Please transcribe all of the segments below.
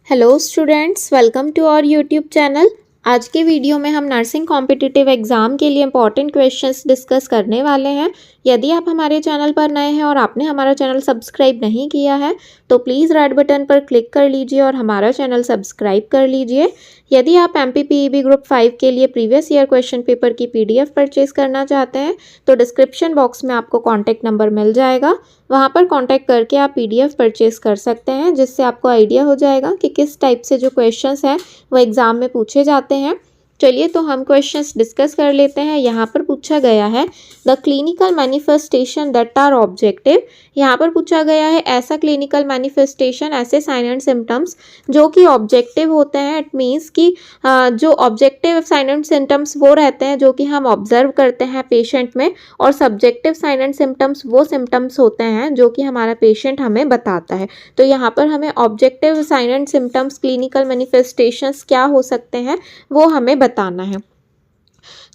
Hello students, welcome to our YouTube channel. आज के video में हम नर्सिंग कॉम्पिटिटिव एग्ज़ाम के लिए इंपॉर्टेंट क्वेश्चंस डिस्कस करने वाले हैं। यदि आप हमारे चैनल पर नए हैं और आपने हमारा चैनल सब्सक्राइब नहीं किया है तो प्लीज़ रेड बटन पर क्लिक कर लीजिए और हमारा चैनल सब्सक्राइब कर लीजिए। यदि आप MPPEB ग्रुप 5 के लिए प्रीवियस ईयर क्वेश्चन पेपर की PDF परचेज करना चाहते हैं तो डिस्क्रिप्शन बॉक्स में आपको कॉन्टैक्ट नंबर मिल जाएगा, वहाँ पर कांटेक्ट करके आप PDF परचेज़ कर सकते हैं, जिससे आपको आइडिया हो जाएगा कि किस टाइप से जो क्वेश्चंस हैं वो एग्ज़ाम में पूछे जाते हैं। चलिए तो हम क्वेश्चंस डिस्कस कर लेते हैं। यहाँ पर पूछा गया है the clinical manifestation that are objective. यहाँ पर पूछा गया है ऐसा क्लिनिकल मैनिफेस्टेशन, ऐसे साइन एंड सिम्टम्स जो कि ऑब्जेक्टिव होते हैं। इट मीन्स कि जो ऑब्जेक्टिव साइन एंड सिम्टम्स वो रहते हैं जो कि हम ऑब्जर्व करते हैं पेशेंट में, और सब्जेक्टिव साइन एंड सिम्टम्स वो सिम्टम्स होते हैं जो कि हमारा पेशेंट हमें बताता है। तो यहाँ पर हमें objective sign and symptoms clinical manifestations क्या हो सकते हैं वो हमें बताना है।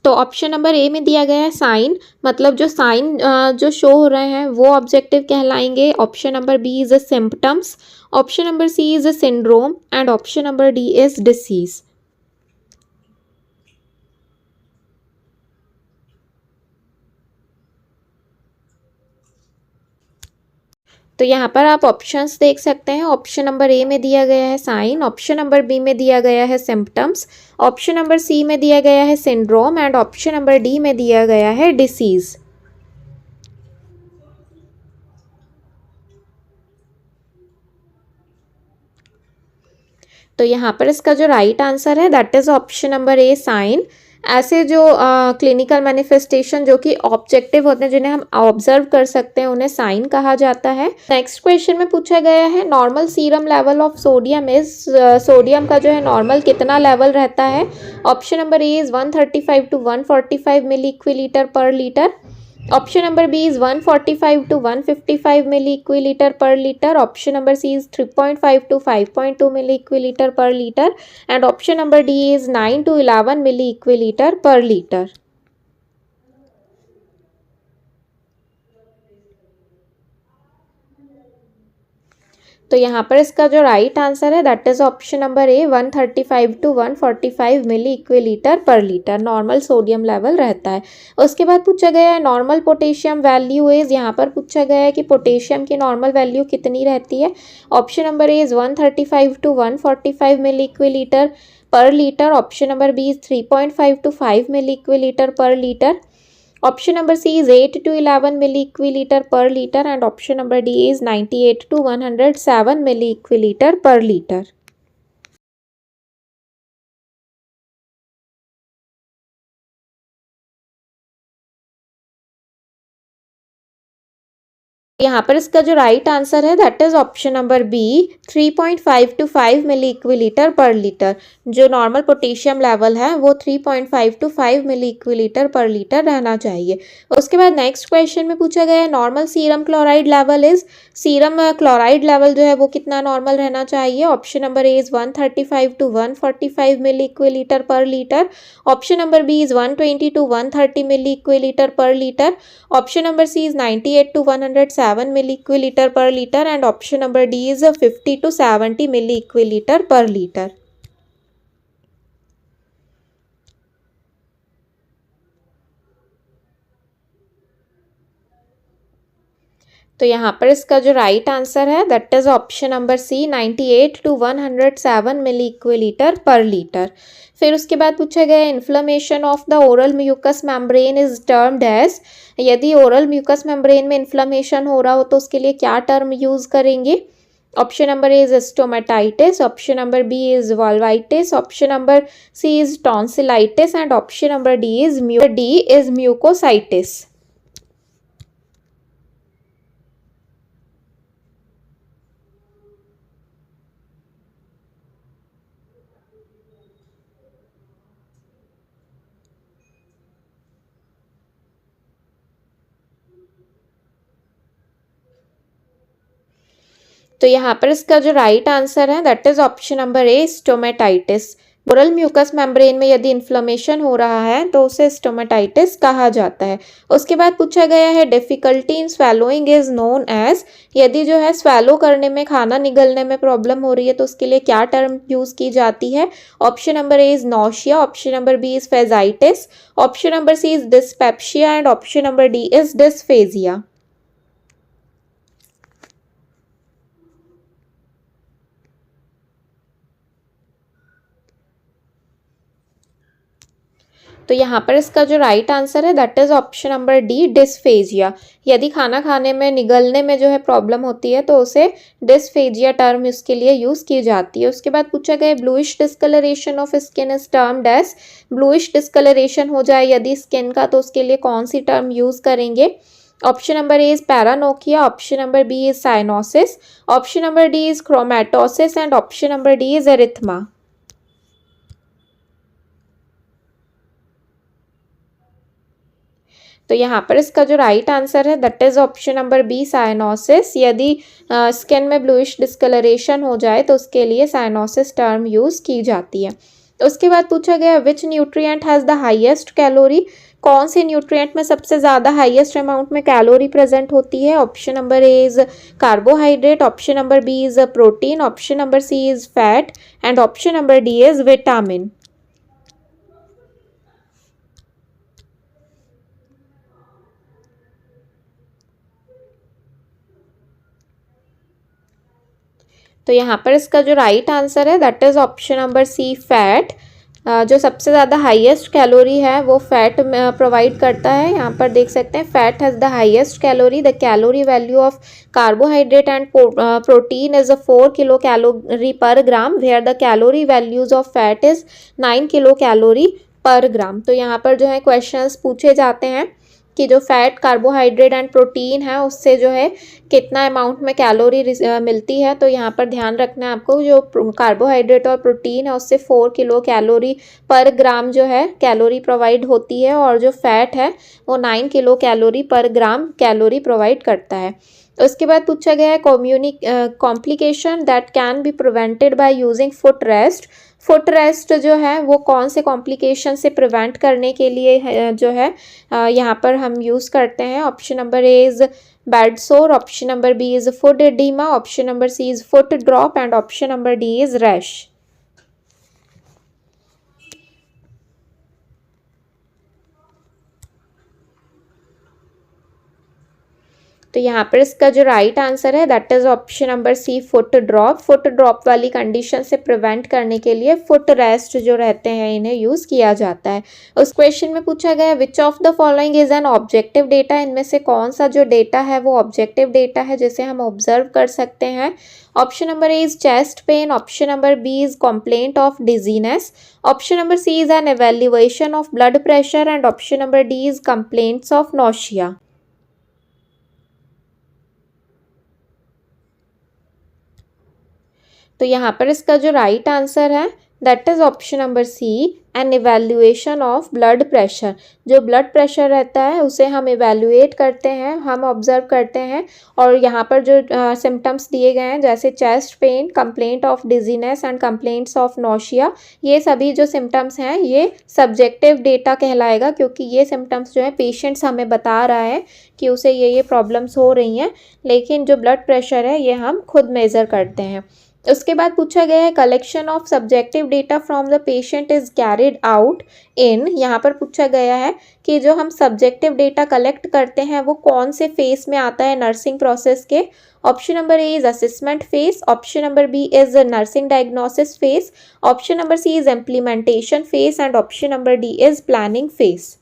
तो ऑप्शन नंबर ए में दिया गया है साइन, मतलब जो साइन जो शो हो रहे हैं वो ऑब्जेक्टिव कहलाएंगे। Option number B is a symptoms, option number C is a syndrome and option number D is disease. तो यहाँ पर आप ऑप्शंस देख सकते हैं। ऑप्शन नंबर ए में दिया गया है साइन, ऑप्शन नंबर बी में दिया गया है सिम्पटम्स, ऑप्शन नंबर सी में दिया गया है syndrome and option number D में दिया गया है डिसीज। तो यहाँ पर इसका जो राइट आंसर है that is option number A sign. ऐसे जो क्लिनिकल मैनिफेस्टेशन जो कि ऑब्जेक्टिव होते हैं, जिन्हें हम ऑब्जर्व कर सकते हैं, उन्हें साइन कहा जाता है। नेक्स्ट क्वेश्चन में पूछा गया है normal serum level of sodium is, sodium का जो है नॉर्मल कितना लेवल रहता है। Option number A is 135 to 145 milli इक्विलीटर per litre, option number B is 145 to 155 milli इक्विलीटर per litre, option number C is 3.5 to 5.2 milli इक्विलीटर per litre and option number D is 9 to 11 milli इक्विलीटर per litre. तो यहाँ पर इसका जो right answer है that is option number A 135 to 145 milli इक्विलीटर per litre normal sodium level रहता है। उसके बाद पूछा गया है नॉर्मल पोटेशियम वैल्यू इज, यहाँ पर पूछा गया है कि पोटेशियम की नॉर्मल वैल्यू कितनी रहती है। Option number A is 135 to 145 milli इक्विलीटर per litre, option number B is 3.5 to 5 milli इक्विलीटर per litre, option number C is 8 to 11 milliequiliter per liter and option number D is 98 to 107 milliequiliter per liter। यहाँ पर इसका जो right answer है that is option number B 3.5 to 5 milli इक्विलीटर per litre. जो normal potassium level है वो 3.5 to 5 milli इक्विलीटर per litre रहना चाहिए। उसके बाद नेक्स्ट क्वेश्चन में पूछा गया है normal serum chloride level is, serum chloride level जो है वो कितना नॉर्मल रहना चाहिए। Option number A is 135 to 145 milli इक्विलीटर per litre, option number B is 120 to 130 milli इक्विलीटर per litre, option number C is 98 to 107 milli इक्विलीटर per litre and option number D is 50 to 70 milli इक्विलीटर per litre. तो यहाँ पर इसका जो right answer है that is option number C 98 to 107 milli इक्विलीटर per litre. फिर उसके बाद पूछा गया inflammation of the oral mucous membrane is termed as, यदि ओरल म्यूकस मेम्ब्रेन में इन्फ्लेमेशन हो रहा हो तो उसके लिए क्या टर्म यूज करेंगे। Option number A is stomatitis, option number B is vulvitis, option number C is tonsillitis and option number D is mucositis. तो यहाँ पर इसका जो राइट आंसर है that is option number A stomatitis. Oral mucous membrane में यदि inflammation हो रहा है तो उसे स्टोमेटाइटिस कहा जाता है। उसके बाद पूछा गया है difficulty in swallowing is known as, यदि जो है स्वैलो करने में, खाना निगलने में प्रॉब्लम हो रही है तो उसके लिए क्या टर्म यूज़ की जाती है। Option number A is nausea, option number B is phagitis, option number C is dyspepsia and option number D is dysphagia. तो यहाँ पर इसका जो राइट आंसर है that is option number D dysphagia. यदि खाना खाने में, निगलने में जो है प्रॉब्लम होती है तो उसे डिस्फेजिया टर्म इसके लिए यूज़ की जाती है। उसके बाद पूछा गया bluish discoloration of skin is termed as, bluish discoloration हो जाए यदि स्किन का तो उसके लिए कौन सी टर्म यूज़ करेंगे। Option number A is paronychia, option number B is cyanosis, option number D is chromatosis and option number D is erythema. तो यहाँ पर इसका जो राइट आंसर है that is option number B cyanosis. यदि skin में bluish discoloration हो जाए तो उसके लिए साइनोसिस टर्म यूज़ की जाती है। उसके बाद पूछा गया which nutrient has the highest calorie, कौन से न्यूट्रिएंट में सबसे ज़्यादा हाईएस्ट अमाउंट में कैलोरी प्रेजेंट होती है। Option number A is carbohydrate, option number B is protein, option number C is fat and option number D is vitamin. तो यहाँ पर इसका जो राइट आंसर है that is option number C fat. जो सबसे ज़्यादा हाईएस्ट कैलोरी है वो फैट प्रोवाइड करता है। यहाँ पर देख सकते हैं fat has the highest calorie, the calorie value of carbohydrate and protein is 4 kilo calorie per gram, where the calorie values of fat is 9 kilo calorie per gram. तो यहाँ पर जो है क्वेश्चंस पूछे जाते हैं कि जो फैट, कार्बोहाइड्रेट एंड प्रोटीन है उससे जो है कितना अमाउंट में कैलोरी मिलती है। तो यहाँ पर ध्यान रखना है आपको, जो कार्बोहाइड्रेट और प्रोटीन है उससे 4 किलो कैलोरी पर ग्राम जो है कैलोरी प्रोवाइड होती है और जो फैट है वो 9 किलो कैलोरी पर ग्राम कैलोरी प्रोवाइड करता है। उसके बाद पूछा गया है complication that can be prevented by using foot rest. Foot rest जो है वो कौन से कॉम्प्लिकेशन से प्रिवेंट करने के लिए जो है यहाँ पर हम यूज़ करते हैं। Option number A is bed sore, option number B is foot oedema, option number C is foot drop and option number D is rash. तो यहाँ पर इसका जो राइट आंसर है that is option number C foot drop. Foot drop वाली condition से prevent करने के लिए फुट रेस्ट जो रहते हैं इन्हें यूज़ किया जाता है। उस क्वेश्चन में पूछा गया which of the following is an objective data, इनमें से कौन सा जो डेटा है वो ऑब्जेक्टिव डेटा है जिसे हम ऑब्जर्व कर सकते हैं। Option number A is chest pain, option number B is complaint of dizziness, option number C is an evaluation of blood pressure and option number D is complaints of nausea. तो यहाँ पर इसका जो right answer है that is option number C an evaluation of blood pressure. जो blood pressure रहता है उसे हम इवेल्युएट करते हैं, हम ऑब्जर्व करते हैं। और यहाँ पर जो सिम्टम्स दिए गए हैं जैसे chest pain, complaint of dizziness and complaints of nausea, ये सभी जो सिम्टम्स हैं ये सब्जेक्टिव डेटा कहलाएगा, क्योंकि ये सिम्टम्स जो है पेशेंट्स हमें बता रहा है कि उसे ये प्रॉब्लम्स हो रही हैं, लेकिन जो ब्लड प्रेशर है ये हम खुद मेज़र करते हैं। उसके बाद पूछा गया है collection of subjective data from the patient is carried out in. यहाँ पर पूछा गया है कि जो हम सब्जेक्टिव डेटा कलेक्ट करते हैं वो कौन से फेस में आता है नर्सिंग प्रोसेस के। Option number A is assessment phase, option number B is nursing diagnosis phase, option number C is implementation phase and option number D is planning phase.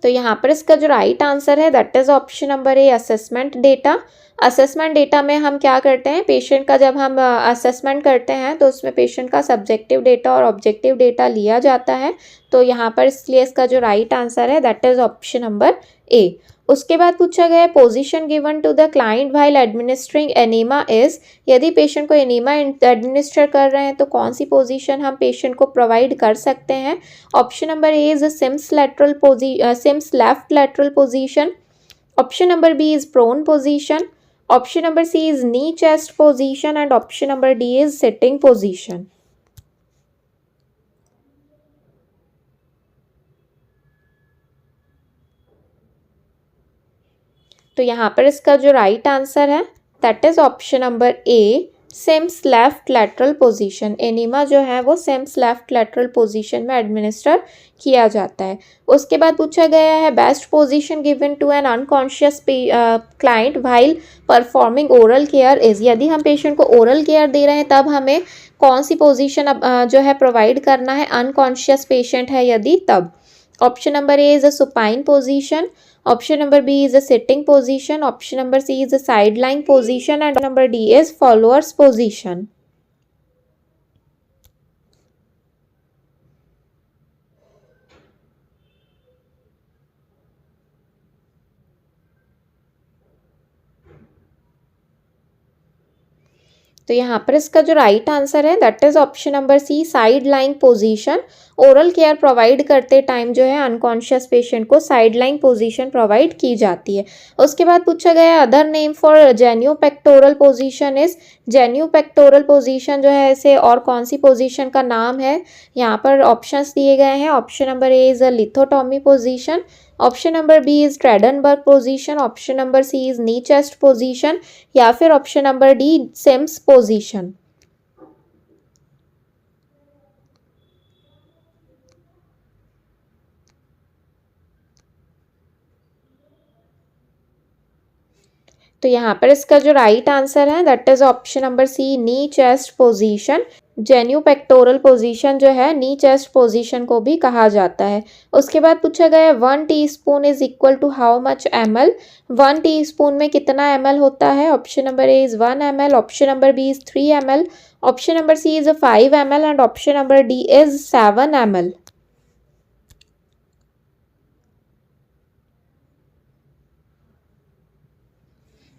तो यहाँ पर इसका जो राइट आंसर है that is option number A assessment data. Assessment data में हम क्या करते हैं, पेशेंट का जब हम असेसमेंट करते हैं तो उसमें पेशेंट का सब्जेक्टिव डेटा और ऑब्जेक्टिव डेटा लिया जाता है। तो यहाँ पर इसलिए इसका जो राइट आंसर है that is option number A. उसके बाद पूछा गया है position given to the client while administering enema is. यदि पेशेंट को एनीमा एडमिनिस्टर कर रहे हैं तो कौन सी पोजीशन हम पेशेंट को प्रोवाइड कर सकते हैं। Option number A is Sims left lateral position. Option number B is prone position. Option number C is knee chest position and option number D is sitting position. तो यहाँ पर इसका जो राइट आंसर है that is option number A Sims left lateral position. Enema जो है वो Sims left lateral position में एडमिनिस्टर किया जाता है। उसके बाद पूछा गया है best position given to an unconscious client while performing oral care is. यदि हम पेशेंट को ओरल केयर दे रहे हैं तब हमें कौन सी पोजीशन जो है प्रोवाइड करना है, अनकॉन्शियस पेशेंट है यदि तब। Option number A is a supine position. Option number B is a sitting position. Option number C is a sideline position and number D is followers position. तो यहाँ पर इसका जो राइट आंसर है that is option number C side line position. Oral care provide करते time जो है unconscious patient को साइड लाइन पोजीशन प्रोवाइड की जाती है। उसके बाद पूछा गया other name for जेन्यू pectoral position is. जेन्यू pectoral position जो है इसे और कौन सी पोजीशन का नाम है। यहाँ पर ऑप्शंस दिए गए हैं। Option number A is a lithotomy position. Option number B is Trendelenburg position. Option number C is knee chest position या फिर option number D Sims position. तो यहाँ पर इसका जो राइट आंसर है that is option number C knee chest position. Genu pectoral position जो है नी चेस्ट पोजीशन को भी कहा जाता है। उसके बाद पूछा गया 1 teaspoon is equal to how much ml। 1 teaspoon में कितना ml होता है। Option number A is 1 ml। Option number B is 3 ml। Option number C is 5 ml and option number D is 7 ml।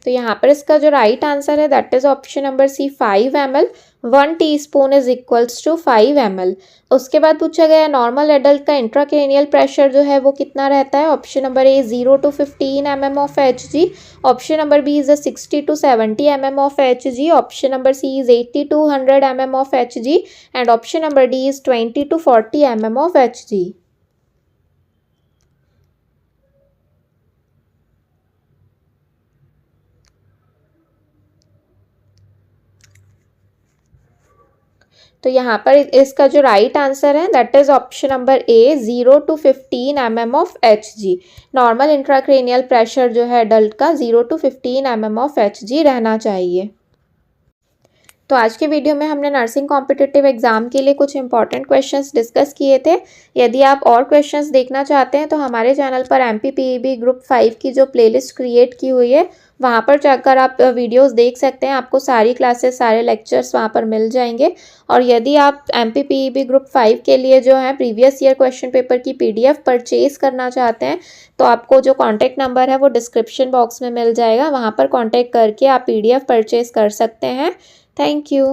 तो यहाँ पर इसका जो राइट आंसर है that is option number C 5 ml। 1 teaspoon is equals to 5 ml। उसके बाद पूछा गया नॉर्मल एडल्ट का इंट्राक्रेनियल प्रेशर जो है वो कितना रहता है। Option number A 0 to 15 mm of Hg। Option number B is 60 to 70 mm of Hg। Option number C is 80 to 100 mm of Hg and option number D is 20 to 40 mm of Hg। तो यहाँ पर इसका जो right answer है that is option number A 0 to 15 mm of Hg। Normal intracranial pressure जो है adult का 0 to 15 mm of Hg रहना चाहिए। तो आज के वीडियो में हमने नर्सिंग कॉम्पिटिटिव एग्जाम के लिए कुछ इंपॉर्टेंट क्वेश्चंस डिस्कस किए थे। यदि आप और क्वेश्चंस देखना चाहते हैं तो हमारे चैनल पर MPPEB ग्रुप 5 की जो प्लेलिस्ट क्रिएट की हुई है वहाँ पर जाकर आप वीडियोस देख सकते हैं। आपको सारी क्लासेस सारे लेक्चर्स वहाँ पर मिल जाएंगे। और यदि आप MPPEB ग्रुप 5 के लिए जो है प्रीवियस ईयर क्वेश्चन पेपर की PDF परचेज करना चाहते हैं तो आपको जो कॉन्टैक्ट नंबर है वो डिस्क्रिप्शन बॉक्स में मिल जाएगा। वहाँ पर कॉन्टैक्ट करके आप PDF परचेज कर सकते हैं। Thank you.